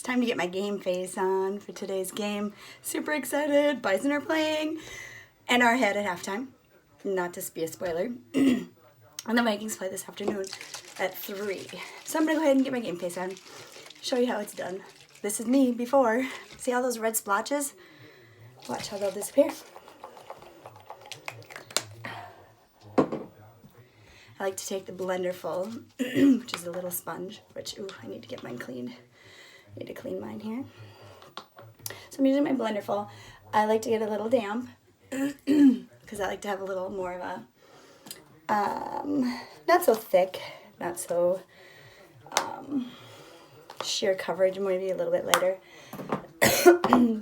time to get my game face on for today's game. Super excited. Bison are playing and are ahead at halftime. Not to be a spoiler. And the Vikings play this afternoon at 3. So I'm going to go ahead and get my game face on. Show you how it's done. This is me before. See all those red splotches? Watch how they'll disappear. I like to take the blender full, which is a little sponge, which, ooh, I need to get mine cleaned. I need to clean mine here. So I'm using my blender full. I like to get a little damp, because I like to have a little more of a, not so thick, not so sheer coverage, maybe a little bit lighter.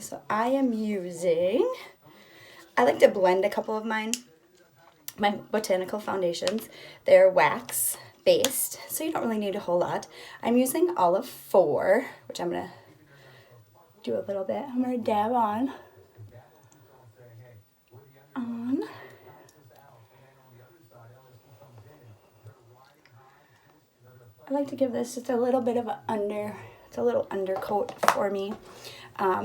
So I am using, I like to blend a couple of my botanical foundations. They're wax based, so you don't really need a whole lot. I'm using all of 4, which I'm gonna do a little bit. I'm gonna dab on. I like to give this just a little bit of it's a little undercoat for me.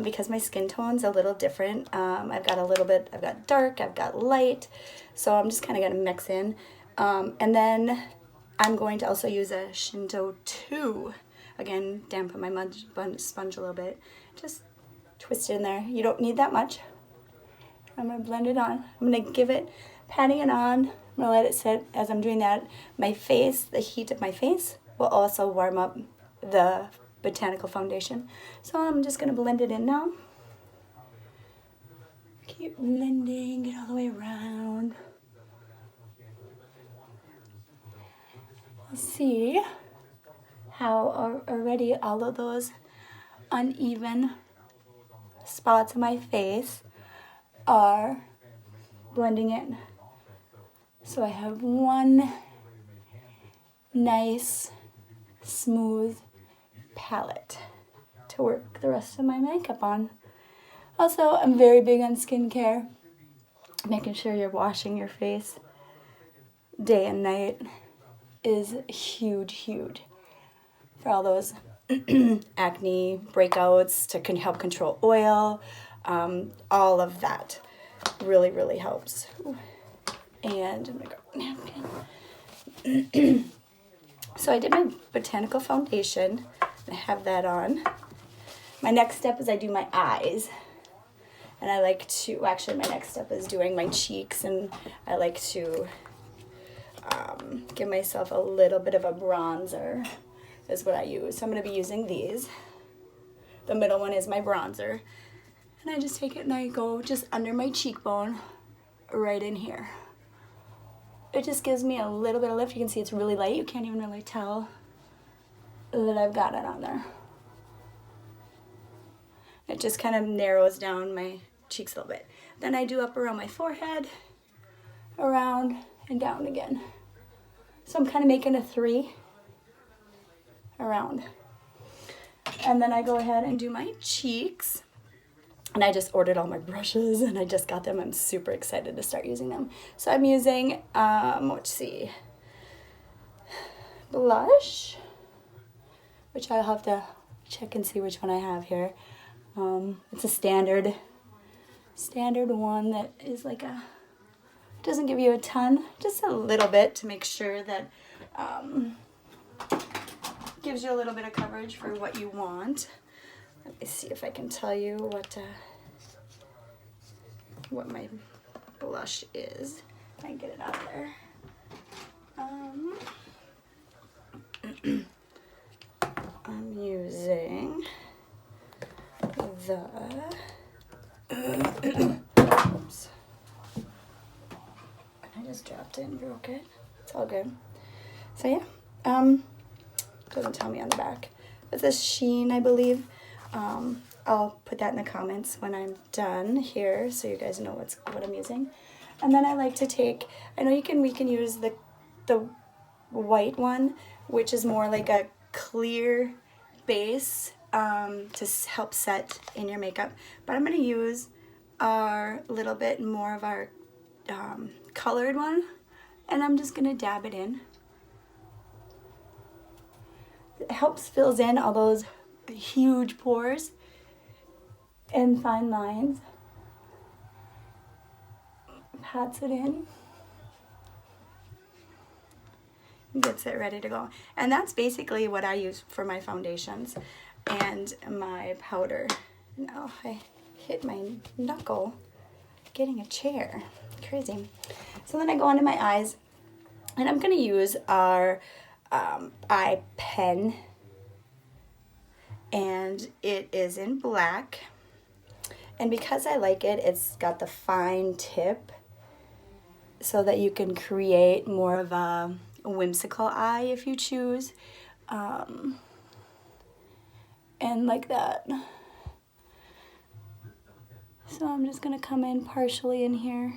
Because my skin tone's a little different. I've got dark, I've got light, so I'm just kind of going to mix in. And then I'm going to also use a Shinto 2. Again, dampen my sponge a little bit. Just twist it in there. You don't need that much. I'm going to blend it on. I'm going to give it, patting it on. I'm going to let it sit. As I'm doing that, my face, the heat of my face will also warm up the botanical foundation. So I'm just going to blend it in now. Keep blending it all the way around. See how already all of those uneven spots on my face are blending in. So I have one nice, smooth palette to work the rest of my makeup on. Also, I'm very big on skincare. Making sure you're washing your face day and night is huge for all those acne breakouts, to help control oil. All of that really helps. And I'm gonna grab a napkin. So I did my botanical foundation. I have that on. My next step is I do my eyes. And I like to, actually my next step is doing my cheeks, and I like to give myself a little bit of a bronzer is what I use. So I'm going to be using these. The middle one is my bronzer. And I just take it and I go just under my cheekbone, right in here. It just gives me a little bit of lift. You can see it's really light. You can't even really tell that I've got it on there. It just kind of narrows down my cheeks a little bit. Then I do up around my forehead, around and down again. So I'm kind of making a 3 around. And then I go ahead and do my cheeks. And I just ordered all my brushes and I just got them. I'm super excited to start using them. So I'm using, let's see, blush, which I'll have to check and see which one I have here. It's a standard one that is like doesn't give you a ton, just a little bit to make sure that gives you a little bit of coverage for what you want. Let me see if I can tell you what my blush is. I can get it out there. I'm using oops. I just dropped it and broke it. It's all good. So yeah, doesn't tell me on the back. It's a Sheen, I believe. I'll put that in the comments when I'm done here, so you guys know what I'm using. And then I like to take, I know we can use the white one, which is more like a clear base to help set in your makeup. But I'm going to use our little bit more of our colored one, and I'm just going to dab it in. It helps fills in all those huge pores and fine lines. Pats it in. Gets it ready to go. And that's basically what I use for my foundations and my powder. Now I hit my knuckle getting a chair. Crazy. So then I go into my eyes, and I'm going to use our eye pen, and it is in black. And because I like it, it's got the fine tip so that you can create more of a whimsical eye if you choose. And like that. So I'm just going to come in partially in here.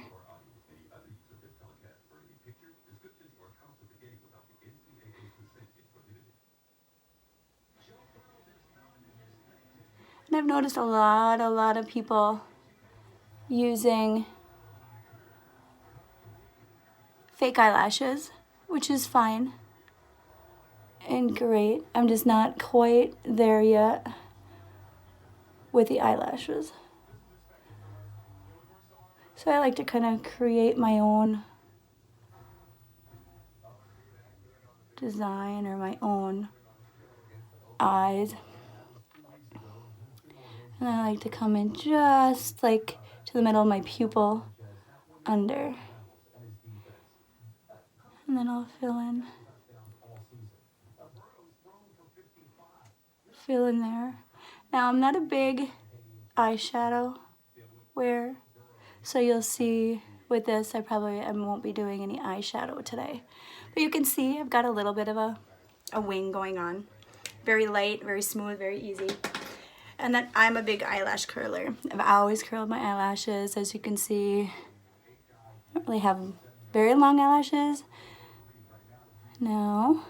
And I've noticed a lot of people using fake eyelashes, which is fine and great. I'm just not quite there yet with the eyelashes. So I like to kind of create my own design or my own eyes. And I like to come in just like to the middle of my pupil under. And then I'll fill in there. Now I'm not a big eyeshadow wearer, so you'll see with this I won't be doing any eyeshadow today. But you can see I've got a little bit of a wing going on. Very light, very smooth, very easy. And then I'm a big eyelash curler. I've always curled my eyelashes, as you can see. I don't really have very long eyelashes. Now,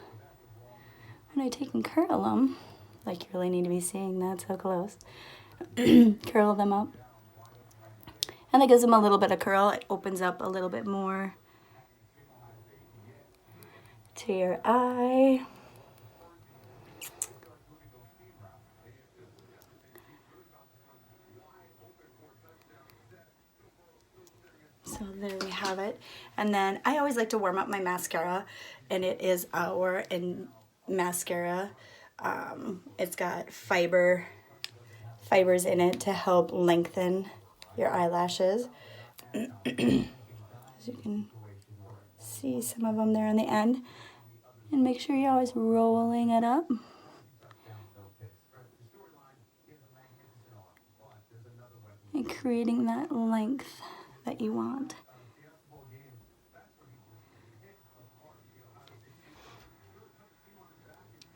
when I take and curl them, like you really need to be seeing that so close, curl them up. And that gives them a little bit of curl. It opens up a little bit more to your eye. So there we have it. And then I always like to warm up my mascara, and it is our mascara. It's got fibers in it to help lengthen your eyelashes. As you can see some of them there on the end. And make sure you're always rolling it up. And creating that length that you want.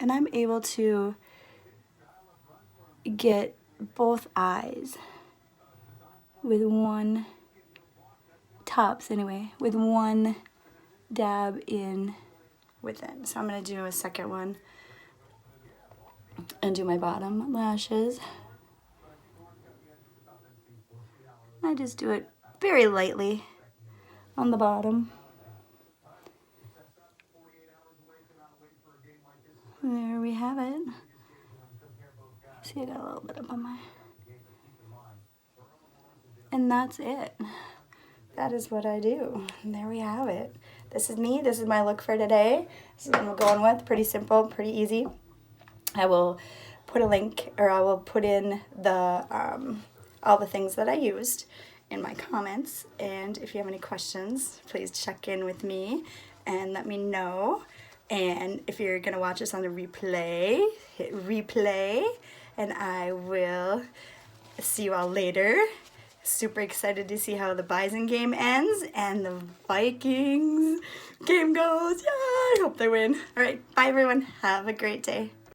And I'm able to get both eyes with one, tops anyway, with one dab in with it. So I'm going to do a second one and do my bottom lashes. I just do it very lightly on the bottom. There we have it. See, I got a little bit up on my... And that's it. That is what I do. And there we have it. This is me. This is my look for today. This is what I'm going with. Pretty simple, pretty easy. I will put a link, or I will put in the all the things that I used in my comments. And if you have any questions, please check in with me and let me know. And if you're going to watch this on the replay, hit replay. And I will see you all later. Super excited to see how the Bison game ends and the Vikings game goes. Yeah, I hope they win. All right, bye everyone. Have a great day.